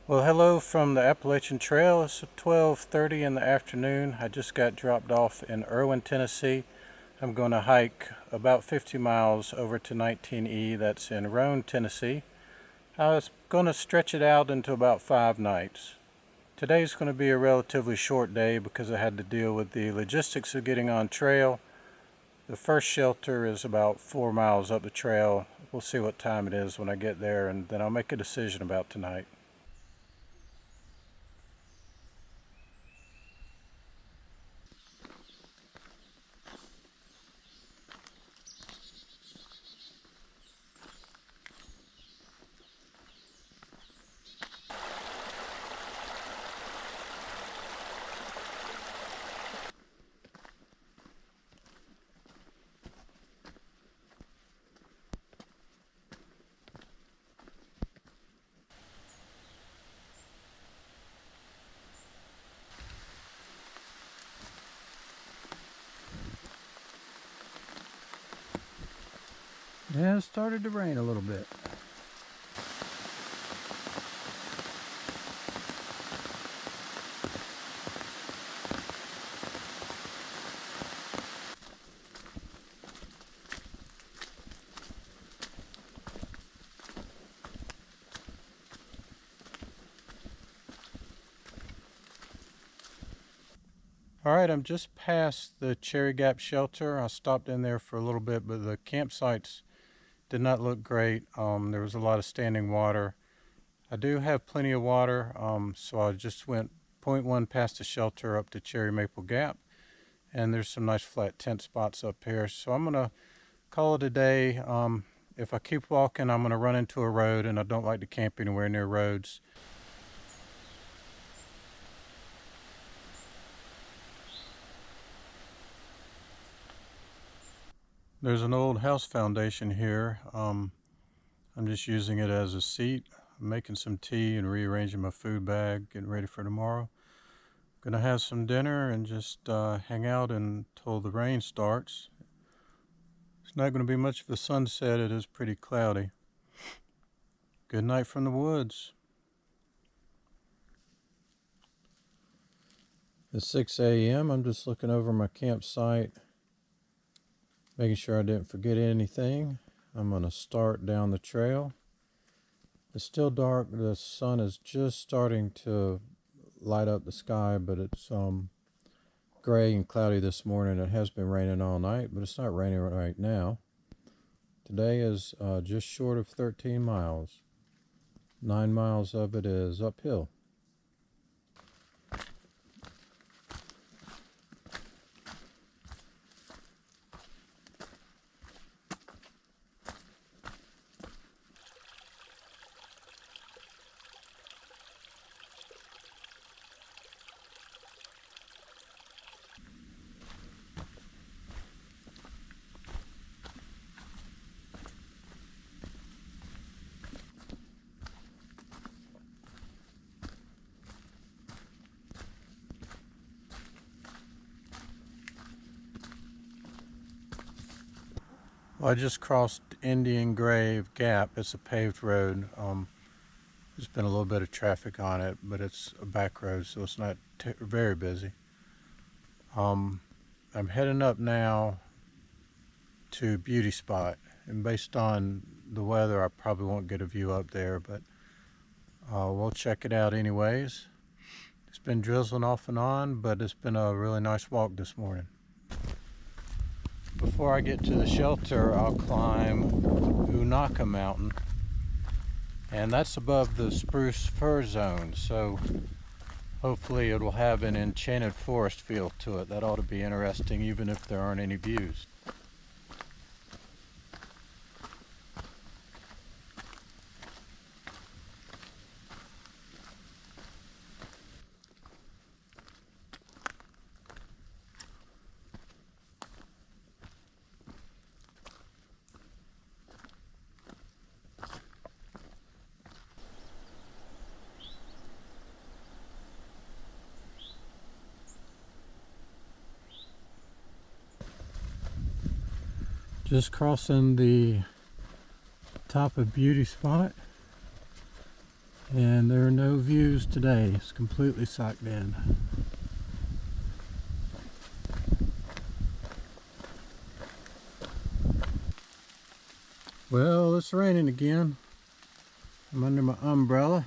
Well, hello from the Appalachian Trail. It's 12:30 in the afternoon. I just got dropped off in Erwin, Tennessee. I'm going to hike about 50 miles over to 19E. That's in Roan, Tennessee. I was going to stretch it out into about 5 nights. Today's going to be a relatively short day because I had to deal with the logistics of getting on trail. The first shelter is about 4 miles up the trail. We'll see what time it is when I get there, and then I'll make a decision about tonight. Yeah, it started to rain a little bit. Alright, I'm just past the Cherry Gap shelter. I stopped in there for a little bit, but the campsites did not look great. There was a lot of standing water. I do have plenty of water, so I just went 0.1 past the shelter up to Cherry Maple Gap, and there's some nice flat tent spots up here. So I'm going to call it a day. If I keep walking, I'm going to run into a road, and I don't like to camp anywhere near roads. There's an old house foundation here. I'm just using it as a seat. I'm making some tea and rearranging my food bag, getting ready for tomorrow. Gonna have some dinner and just hang out until the rain starts. It's not going to be much of a sunset. It is pretty cloudy. Good night from the woods. It's 6 a.m. I'm just looking over my campsite, making sure I didn't forget anything. I'm going to start down the trail. It's still dark. The sun is just starting to light up the sky, but it's gray and cloudy this morning. It has been raining all night, but it's not raining right now. Today is just short of 13 miles. 9 miles of it is uphill. Well, I just crossed Indian Grave Gap. It's a paved road. There's been a little bit of traffic on it, but it's a back road, so it's not very busy. I'm heading up now to Beauty Spot, and based on the weather, I probably won't get a view up there, but we'll check it out anyways. It's been drizzling off and on, but it's been a really nice walk this morning. Before I get to the shelter, I'll climb Unaka Mountain, and that's above the spruce fir zone, so hopefully it will have an enchanted forest feel to it. That ought to be interesting, even if there aren't any views. Just crossing the top of Beauty Spot, And there are no views today. It's completely socked in. Well, it's raining again. I'm under my umbrella.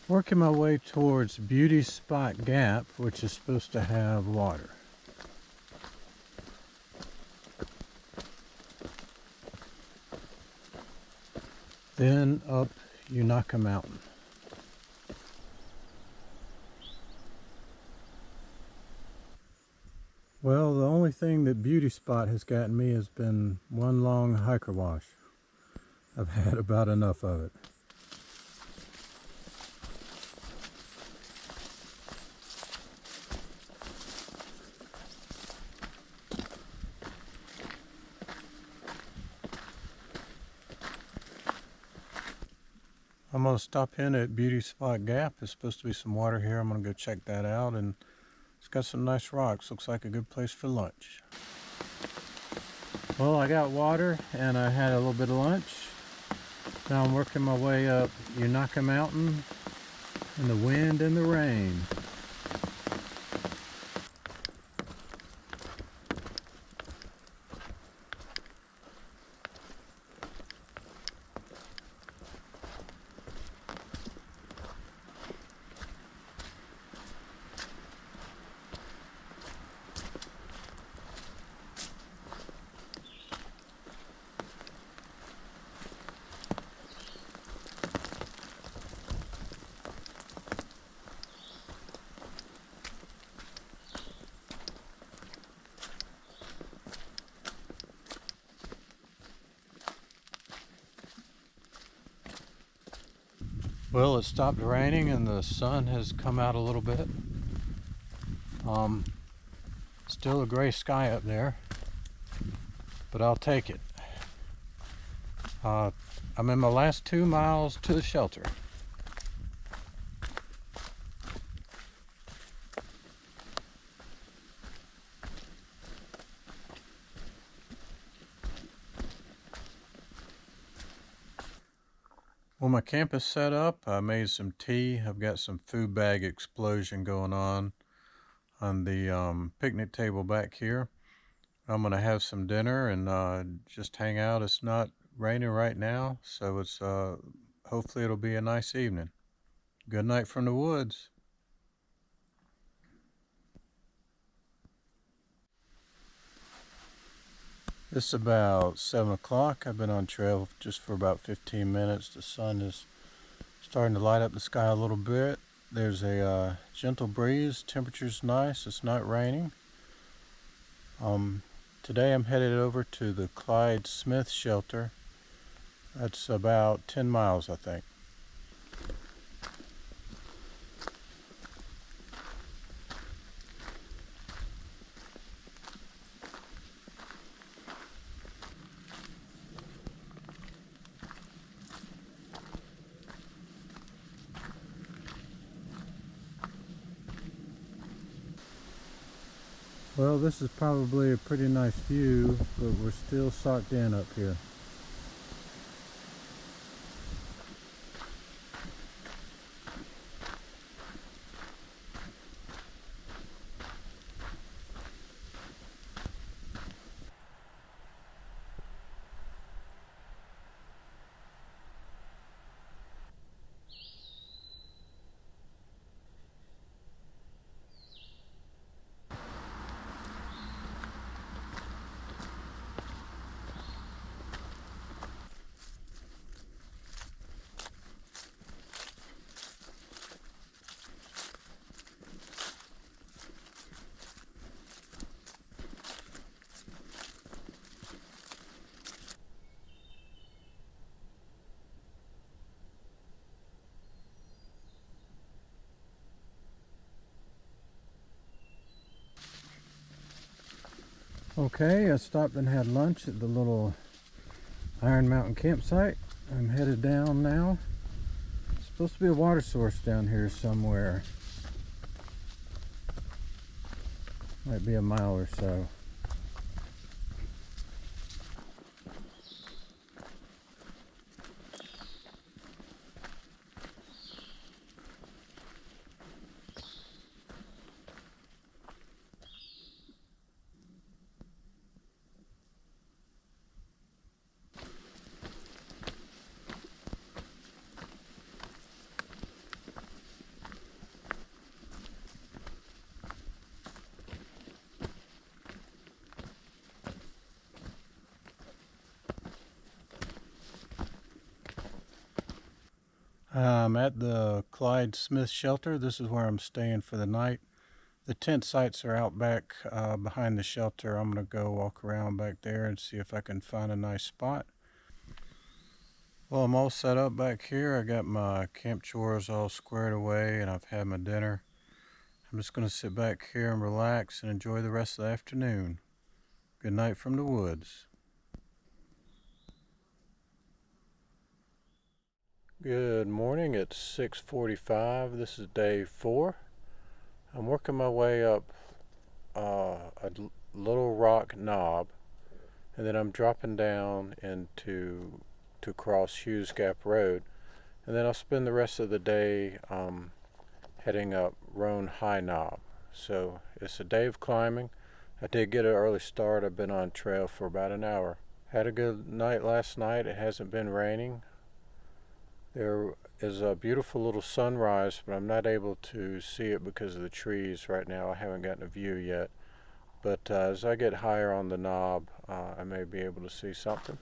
Working my way towards Beauty Spot Gap, which is supposed to have water. Then up Unaka Mountain. Well, the only thing that Beauty Spot has gotten me has been one long hiker wash. I've had about enough of it. I'm going to stop in at Beauty Spot Gap. There's supposed to be some water here. I'm going to go check that out, and it's got some nice rocks. Looks like a good place for lunch. Well, I got water and I had a little bit of lunch. Now I'm working my way up Unaka Mountain in the wind and the rain. Well, it stopped raining and the sun has come out a little bit. Still a gray sky up there, but I'll take it. I'm in my last 2 miles to the shelter. Well, my camp is set up. I made some tea. I've got some food bag explosion going on the picnic table back here. I'm going to have some dinner and just hang out. It's not raining right now, so it's hopefully it'll be a nice evening. Good night from the woods. It's about 7 o'clock. I've been on trail just for about 15 minutes. The sun is starting to light up the sky a little bit. There's a gentle breeze. Temperature's nice. It's not raining. Today I'm headed over to the Clyde Smith shelter. That's about 10 miles, I think. Well, this is probably a pretty nice view, but we're still socked in up here. Okay, I stopped and had lunch at the little Iron Mountain campsite. I'm headed down now. There's supposed to be a water source down here somewhere. Might be a mile or so. I'm at the Clyde Smith shelter. This is where I'm staying for the night. The tent sites are out back behind the shelter. I'm going to go walk around back there and see if I can find a nice spot. Well, I'm all set up back here. I got my camp chores all squared away and I've had my dinner. I'm just going to sit back here and relax and enjoy the rest of the afternoon. Good night from the woods. Good morning. It's 6:45. This is day 4. I'm working my way up a little rock knob, and then I'm dropping down into to cross Hughes Gap Road, and then I'll spend the rest of the day heading up Roan High Knob. So it's a day of climbing. I did get an early start. I've been on trail for about an hour. Had a good night last night. It hasn't been raining. There is a beautiful little sunrise, but I'm not able to see it because of the trees right now. I haven't gotten a view yet. But as I get higher on the knob, I may be able to see something.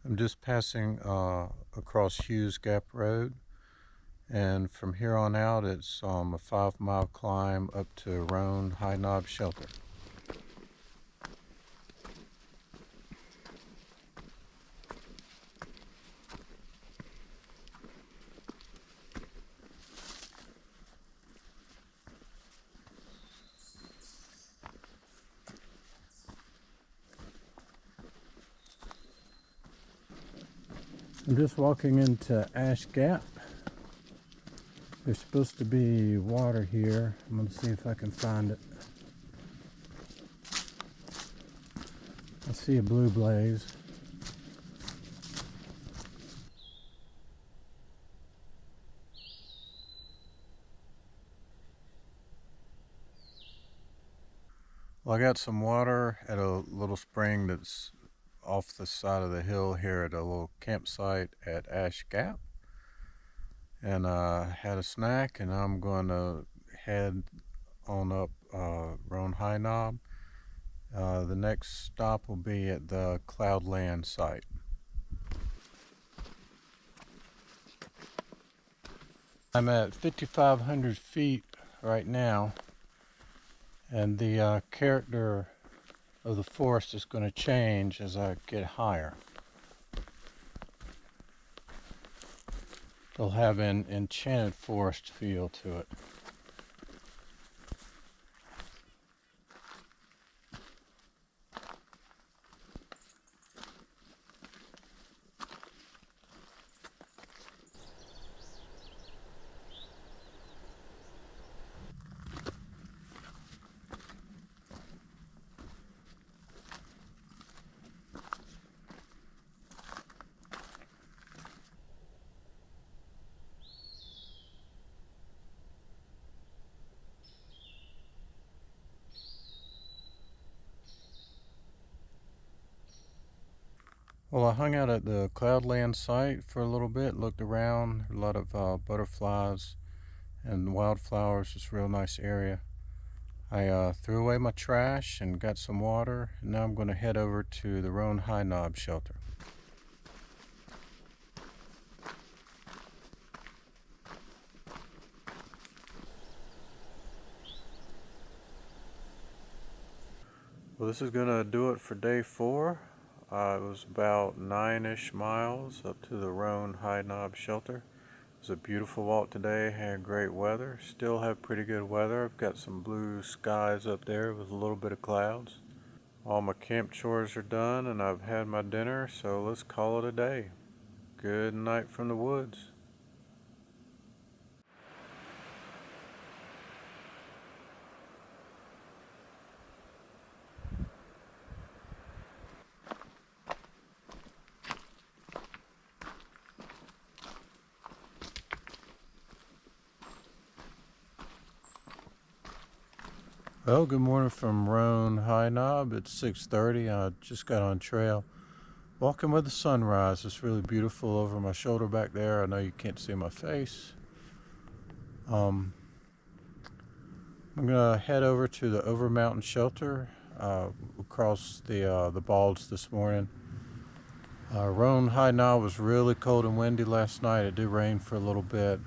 I'm just passing across Hughes Gap Road, and from here on out it's a 5-mile climb up to Roan High Knob Shelter. I'm just walking into Ash Gap. There's supposed to be water here. I'm going to see if I can find it. I see a blue blaze. Well, I got some water at a little spring that's off the side of the hill here at a little campsite at Ash Gap, and had a snack, and I'm going to head on up Roan High Knob. The next stop will be at the Cloudland site. I'm at 5,500 feet right now, and the character of the forest is going to change as I get higher. It'll have an enchanted forest feel to it. Well, I hung out at the Cloudland site for a little bit, looked around, a lot of butterflies and wildflowers. It's a real nice area. I threw away my trash and got some water, and now I'm going to head over to the Roan High Knob shelter. Well, this is gonna do it for day 4. It was about 9-ish miles up to the Roan High Knob shelter. It was a beautiful walk today, had great weather. Still have pretty good weather. I've got some blue skies up there with a little bit of clouds. All my camp chores are done and I've had my dinner, so let's call it a day. Good night from the woods. Well, good morning from Roan High Knob. It's 6:30. I just got on trail. Walking with the sunrise. It's really beautiful over my shoulder back there. I know you can't see my face. I'm gonna head over to the Over Mountain shelter. Across the balds this morning. Roan High Knob was really cold and windy last night. It did rain for a little bit.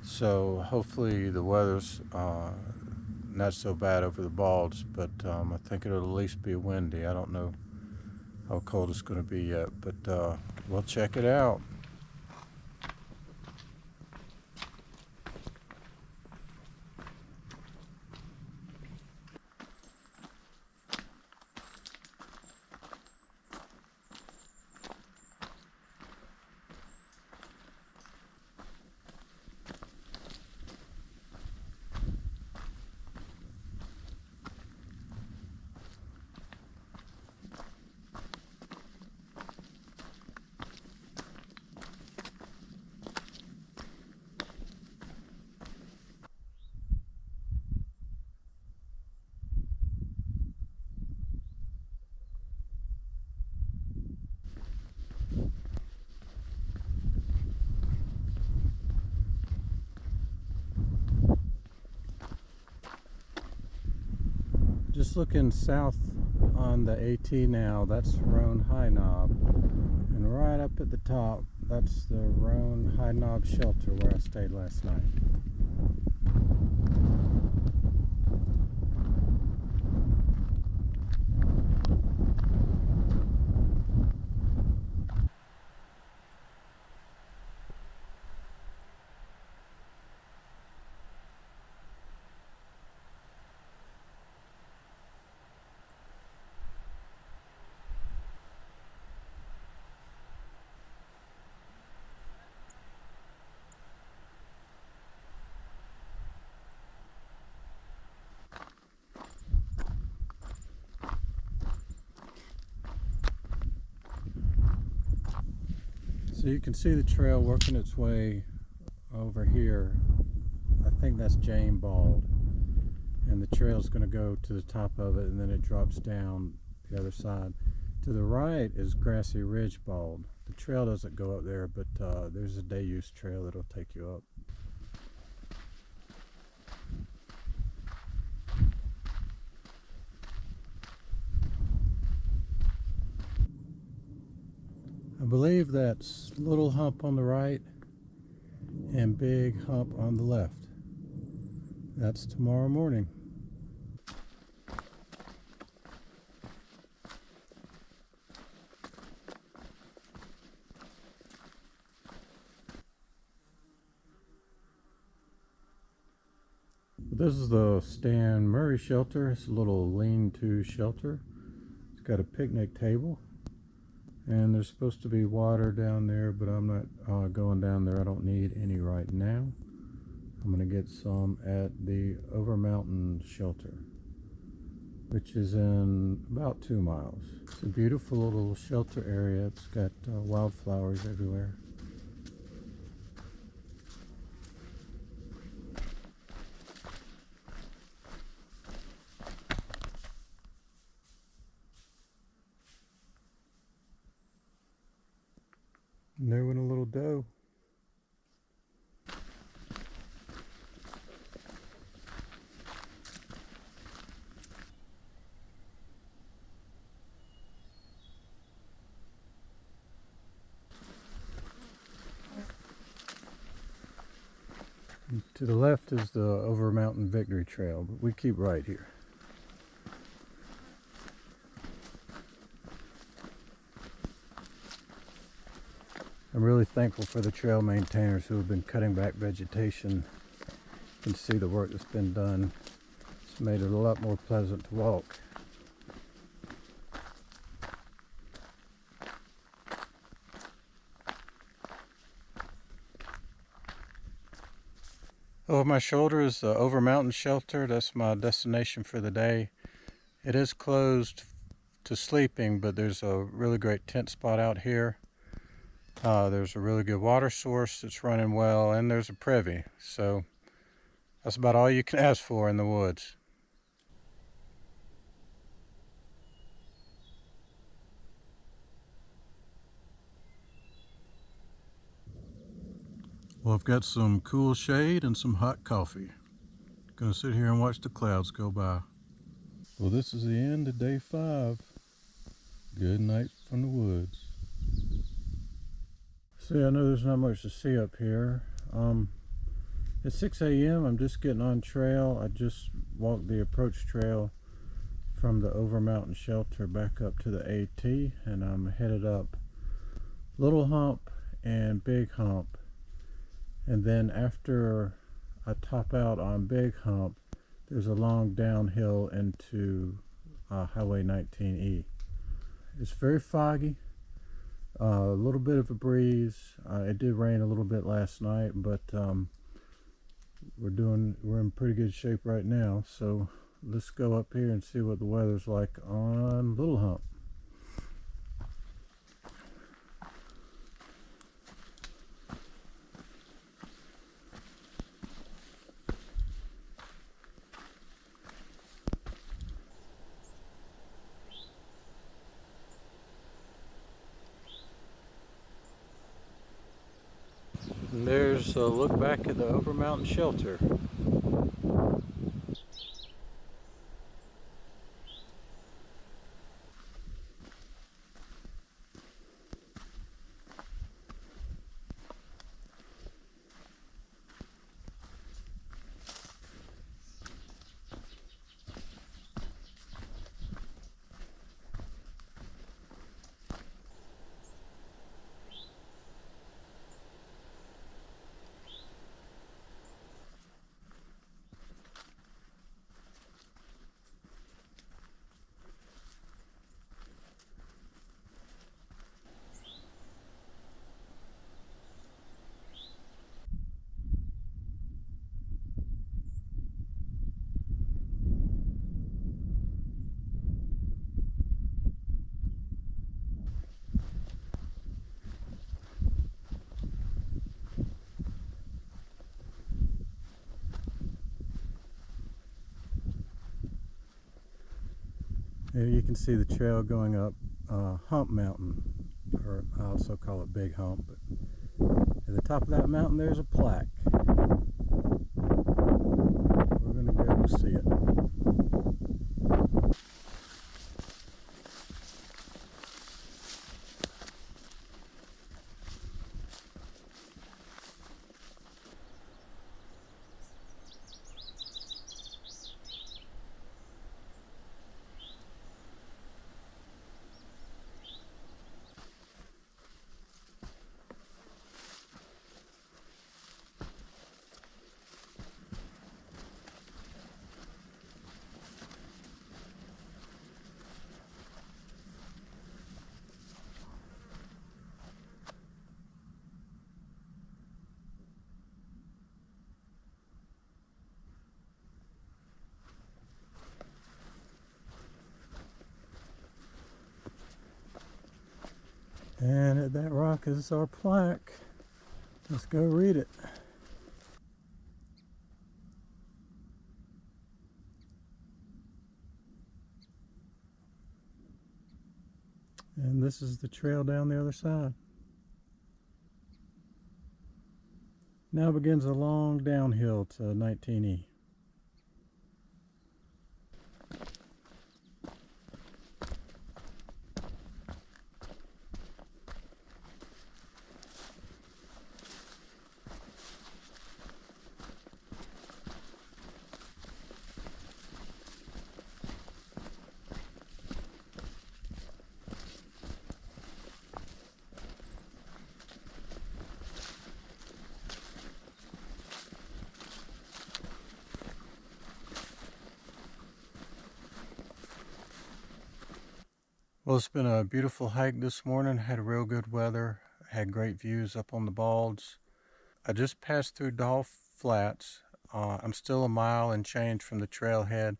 So hopefully the weather's not so bad over the balds, but I think it'll at least be windy. I don't know how cold it's going to be yet, but we'll check it out. Just looking south on the AT now, that's Roan High Knob. And right up at the top, that's the Roan High Knob shelter where I stayed last night. So you can see the trail working its way over here. I think that's Jane Bald. And the trail's going to go to the top of it and then it drops down the other side. To the right is Grassy Ridge Bald. The trail doesn't go up there, but there's a day use trail that'll take you up. I believe that's Little Hump on the right and Big Hump on the left. That's tomorrow morning. This is the Stan Murray shelter. It's a little lean-to shelter. It's got a picnic table. And there's supposed to be water down there, but I'm not going down there. I don't need any right now. I'm going to get some at the Over Mountain shelter, which is in about 2 miles. It's a beautiful little shelter area. It's got wildflowers everywhere. And there went a little doe. And to the left is the Over Mountain Victory Trail, but we keep right here. I'm really thankful for the trail maintainers who have been cutting back vegetation. You can see the work that's been done. It's made it a lot more pleasant to walk. Over my shoulder is the Over Mountain shelter. That's my destination for the day. It is closed to sleeping, but there's a really great tent spot out here. There's a really good water source that's running well, and there's a privy. So that's about all you can ask for in the woods. Well, I've got some cool shade and some hot coffee. Gonna sit here and watch the clouds go by. Well, this is the end of day 5. Good night from the woods. See, I know there's not much to see up here. It's 6 a.m. I'm just getting on trail. I just walked the approach trail from the Over Mountain shelter back up to the AT, and I'm headed up Little Hump and Big Hump. And then after I top out on Big Hump, there's a long downhill into Highway 19E. It's very foggy, a little bit of a breeze. It did rain a little bit last night, but we're in pretty good shape right now. So let's go up here and see what the weather's like on Little Hump. And there's a look back at the Over Mountain shelter. Here you can see the trail going up Hump Mountain, or I also call it Big Hump. But at the top of that mountain there's a plaque. We're going to go see it. And at that rock is our plaque. Let's go read it. And this is the trail down the other side. Now begins a long downhill to 19E. Well, it's been a beautiful hike this morning. Had real good weather. Had great views up on the Balds. I just passed through Dolph Flats. I'm still a mile and change from the trailhead,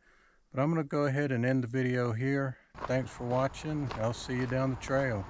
but I'm going to go ahead and end the video here. Thanks for watching. I'll see you down the trail.